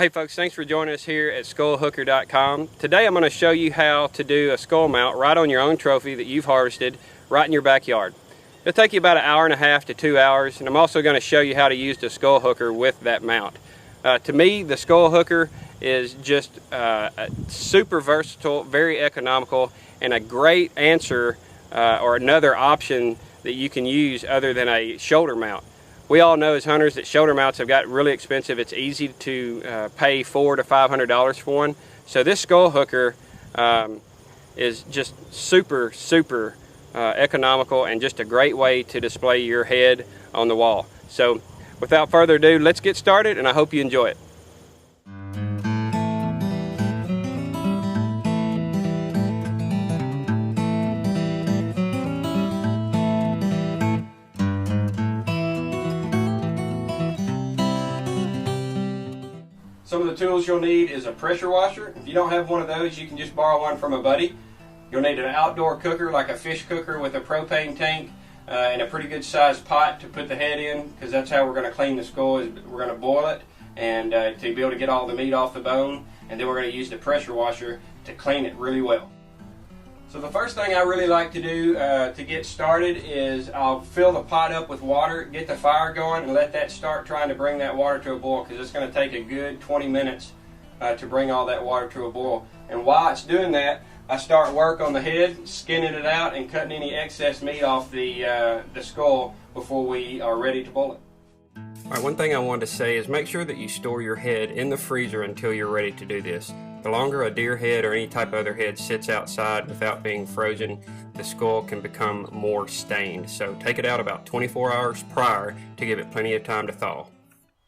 Well, hey folks, thanks for joining us here at skullhooker.com. Today I'm going to show you how to do a skull mount right on your own trophy that you've harvested right in your backyard. It'll take you about an hour and a half to 2 hours, and I'm also going to show you how to use the skull hooker with that mount. To me, the skull hooker is just super versatile, very economical, and a great answer or another option that you can use other than a shoulder mount. We all know as hunters that shoulder mounts have got really expensive. It's easy to pay $400 to $500 for one. So this skull hooker is just super economical and just a great way to display your head on the wall. So without further ado, let's get started, and I hope you enjoy it. Some of the tools you'll need is a pressure washer. If you don't have one of those, you can just borrow one from a buddy. You'll need an outdoor cooker, like a fish cooker with a propane tank and a pretty good sized pot to put the head in, because that's how we're going to clean the skull. Is we're going to boil it and to be able to get all the meat off the bone, and then we're going to use the pressure washer to clean it really well. So the first thing I really like to do to get started is I'll fill the pot up with water, get the fire going, and let that start trying to bring that water to a boil, because it's going to take a good 20 minutes to bring all that water to a boil. And while it's doing that, I start work on the head, skinning it out and cutting any excess meat off the skull before we are ready to boil it. Alright, one thing I wanted to say is make sure that you store your head in the freezer until you're ready to do this. The longer a deer head or any type of other head sits outside without being frozen, the skull can become more stained. So take it out about 24 hours prior to give it plenty of time to thaw.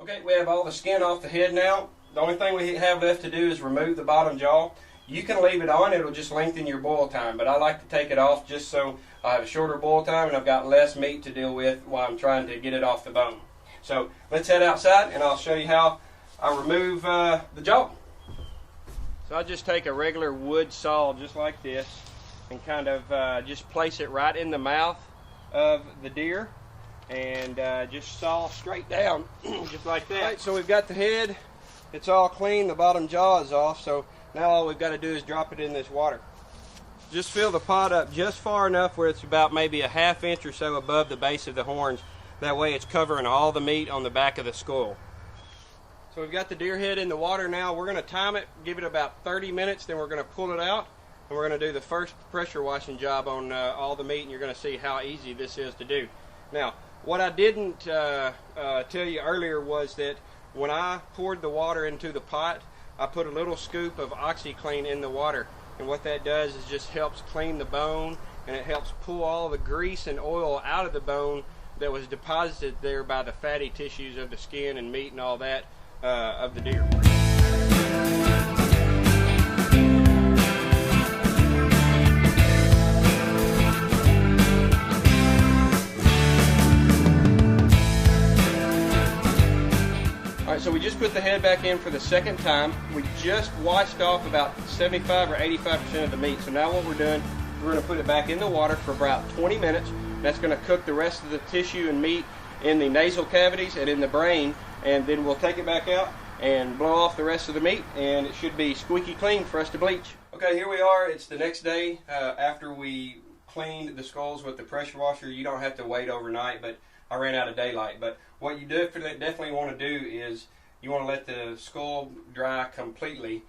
Okay, we have all the skin off the head now. The only thing we have left to do is remove the bottom jaw. You can leave it on, it'll just lengthen your boil time, but I like to take it off just so I have a shorter boil time and I've got less meat to deal with while I'm trying to get it off the bone. So let's head outside and I'll show you how I remove the jaw. So I just take a regular wood saw just like this and kind of just place it right in the mouth of the deer and just saw straight down just like that. Right, so we've got the head, it's all clean, the bottom jaw is off, so now all we've got to do is drop it in this water. Just fill the pot up just far enough where it's about maybe a ½ inch or so above the base of the horns. That way it's covering all the meat on the back of the skull. So we've got the deer head in the water now. We're going to time it, give it about 30 minutes, then we're going to pull it out, and we're going to do the first pressure washing job on all the meat, and you're going to see how easy this is to do. Now, what I didn't tell you earlier was that when I poured the water into the pot, I put a little scoop of OxyClean in the water, and what that does is just helps clean the bone, and it helps pull all the grease and oil out of the bone that was deposited there by the fatty tissues of the skin and meat and all that of the deer. Alright, so we just put the head back in for the second time. We just washed off about 75 or 85% of the meat. So now what we're doing, we're going to put it back in the water for about 20 minutes. That's going to cook the rest of the tissue and meat in the nasal cavities and in the brain, and then we'll take it back out and blow off the rest of the meat, and it should be squeaky clean for us to bleach. Okay, here we are. It's the next day after we cleaned the skulls with the pressure washer. You don't have to wait overnight, but I ran out of daylight. But what you definitely want to do is you want to let the skull dry completely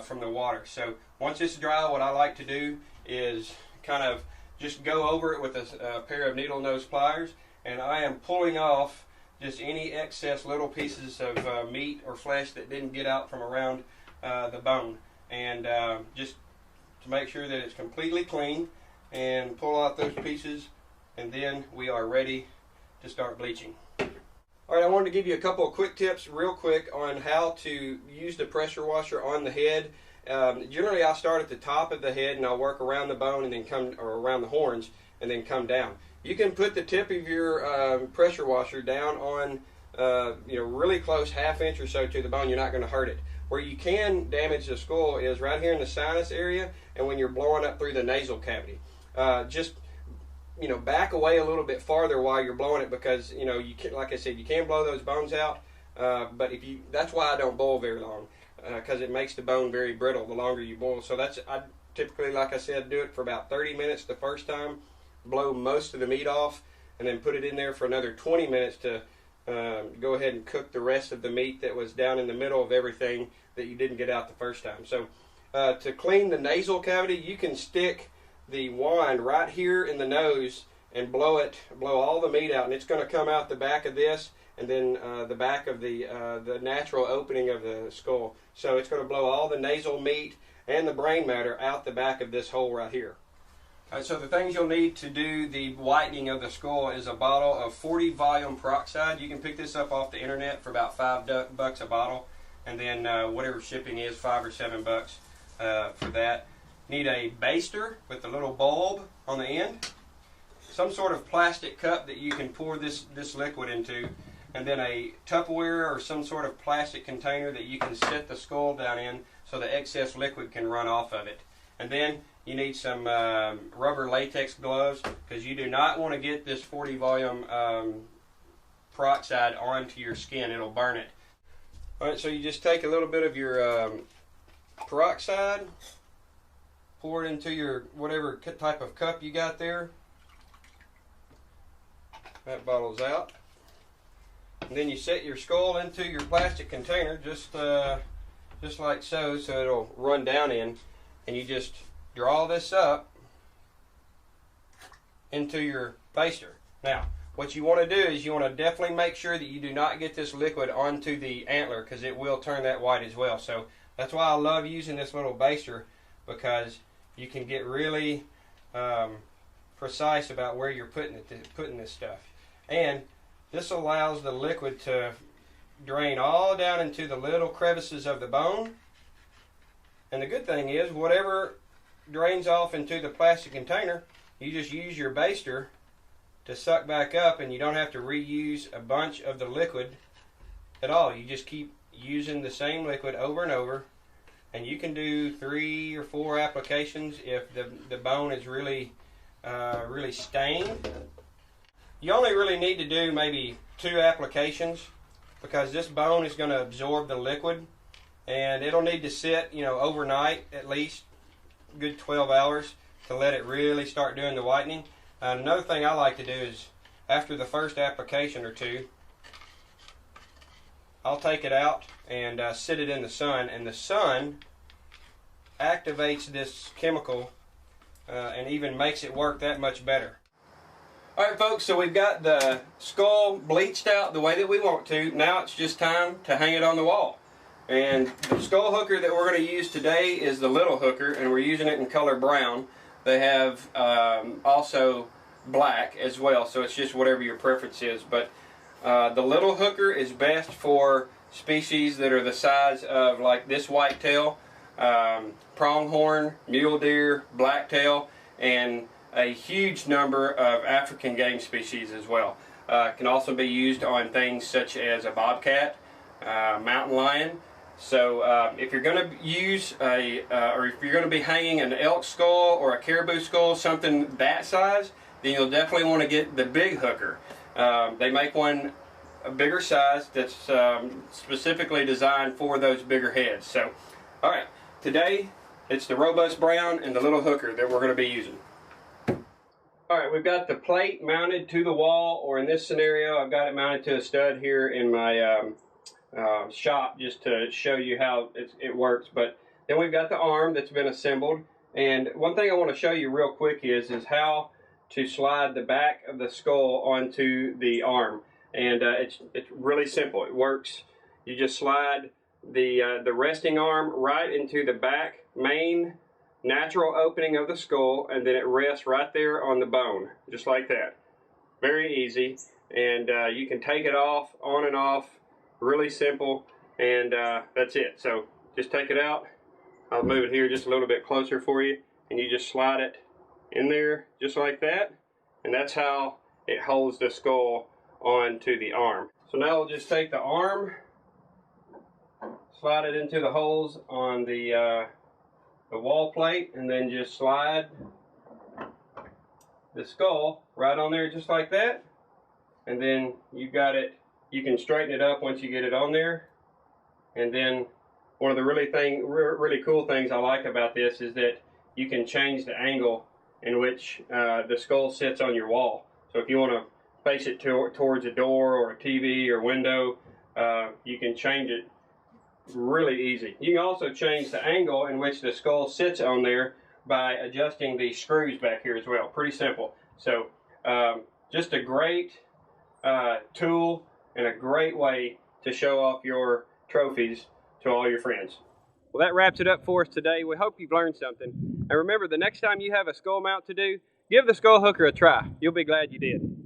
from the water. So once it's dry, what I like to do is kind of just go over it with a pair of needle nose pliers, and I am pulling off just any excess little pieces of meat or flesh that didn't get out from around the bone, and just to make sure that it's completely clean, and pull out those pieces, and then we are ready to start bleaching. Alright, I wanted to give you a couple of quick tips real quick on how to use the pressure washer on the head. Generally I start at the top of the head and I'll work around the bone and then around the horns and then come down. You can put the tip of your pressure washer down on really close, ½ inch or so to the bone. You're not going to hurt it. Where you can damage the skull is right here in the sinus area and when you're blowing up through the nasal cavity. Just back away a little bit farther while you're blowing it, because you can, like I said, you can blow those bones out. But that's why I don't boil very long, because it makes the bone very brittle the longer you boil. So I typically, like I said, do it for about 30 minutes the first time, blow most of the meat off, and then put it in there for another 20 minutes to go ahead and cook the rest of the meat that was down in the middle of everything that you didn't get out the first time. So to clean the nasal cavity, you can stick the wine right here in the nose and blow all the meat out, and it's going to come out the back of this, and then the back of the natural opening of the skull. So it's going to blow all the nasal meat and the brain matter out the back of this hole right here. So the things you'll need to do the whitening of the skull is a bottle of 40 volume peroxide. You can pick this up off the internet for about $5 a bottle, and then whatever shipping is, $5 or $7 for that. Need a baster with a little bulb on the end, some sort of plastic cup that you can pour this liquid into, and then a Tupperware or some sort of plastic container that you can set the skull down in so the excess liquid can run off of it. And then you need some rubber latex gloves, because you do not want to get this 40 volume peroxide onto your skin. It'll burn it. Alright, so you just take a little bit of your peroxide, pour it into your whatever type of cup you got there. That bottle's out. And then you set your skull into your plastic container just like so it'll run down in, and you just draw this up into your baster. Now, what you want to do is you want to definitely make sure that you do not get this liquid onto the antler, because it will turn that white as well. So that's why I love using this little baster, because you can get really precise about where you're putting this stuff. And this allows the liquid to drain all down into the little crevices of the bone. And the good thing is, whatever drains off into the plastic container, you just use your baster to suck back up, and you don't have to reuse a bunch of the liquid at all. You just keep using the same liquid over and over, and you can do 3 or 4 applications if the bone is really stained. You only really need to do maybe 2 applications, because this bone is going to absorb the liquid, and it'll need to sit, overnight, at least a good 12 hours to let it really start doing the whitening. Another thing I like to do is, after the first application or 2, I'll take it out and sit it in the sun, and the sun activates this chemical and even makes it work that much better. Alright folks, so we've got the skull bleached out the way that we want to. Now it's just time to hang it on the wall. And the skull hooker that we're going to use today is the little hooker, and we're using it in color brown. They have also black as well, so it's just whatever your preference is. But the little hooker is best for species that are the size of like this whitetail, pronghorn, mule deer, blacktail, and a huge number of African game species as well. It can also be used on things such as a bobcat, mountain lion. So if you're going to use or if you're going to be hanging an elk skull or a caribou skull, something that size, then you'll definitely want to get the big hooker. They make one a bigger size that's specifically designed for those bigger heads. So, alright, today it's the robust brown and the little hooker that we're going to be using. Alright, we've got the plate mounted to the wall, or in this scenario I've got it mounted to a stud here in my shop, just to show you how it works. But then we've got the arm that's been assembled, and one thing I want to show you real quick is how to slide the back of the skull onto the arm. And it's really simple. It works. You just slide the resting arm right into the back main natural opening of the skull, and then it rests right there on the bone, just like that. Very easy, and you can take it off, on and off, really simple, and that's it. So just take it out. I'll move it here just a little bit closer for you, and you just slide it in there just like that, and that's how it holds the skull onto the arm. So now we'll just take the arm, slide it into the holes on the wall plate, and then just slide the skull right on there just like that, and then you've got it you can straighten it up once you get it on there. And then one of the really cool things I like about this is that you can change the angle in which the skull sits on your wall. So if you want to face it towards a door or a TV or window, you can change it really easy. You can also change the angle in which the skull sits on there by adjusting the screws back here as well. Pretty simple. So just a great tool and a great way to show off your trophies to all your friends. Well, that wraps it up for us today. We hope you've learned something. And remember, the next time you have a skull mount to do, give the skull hooker a try. You'll be glad you did.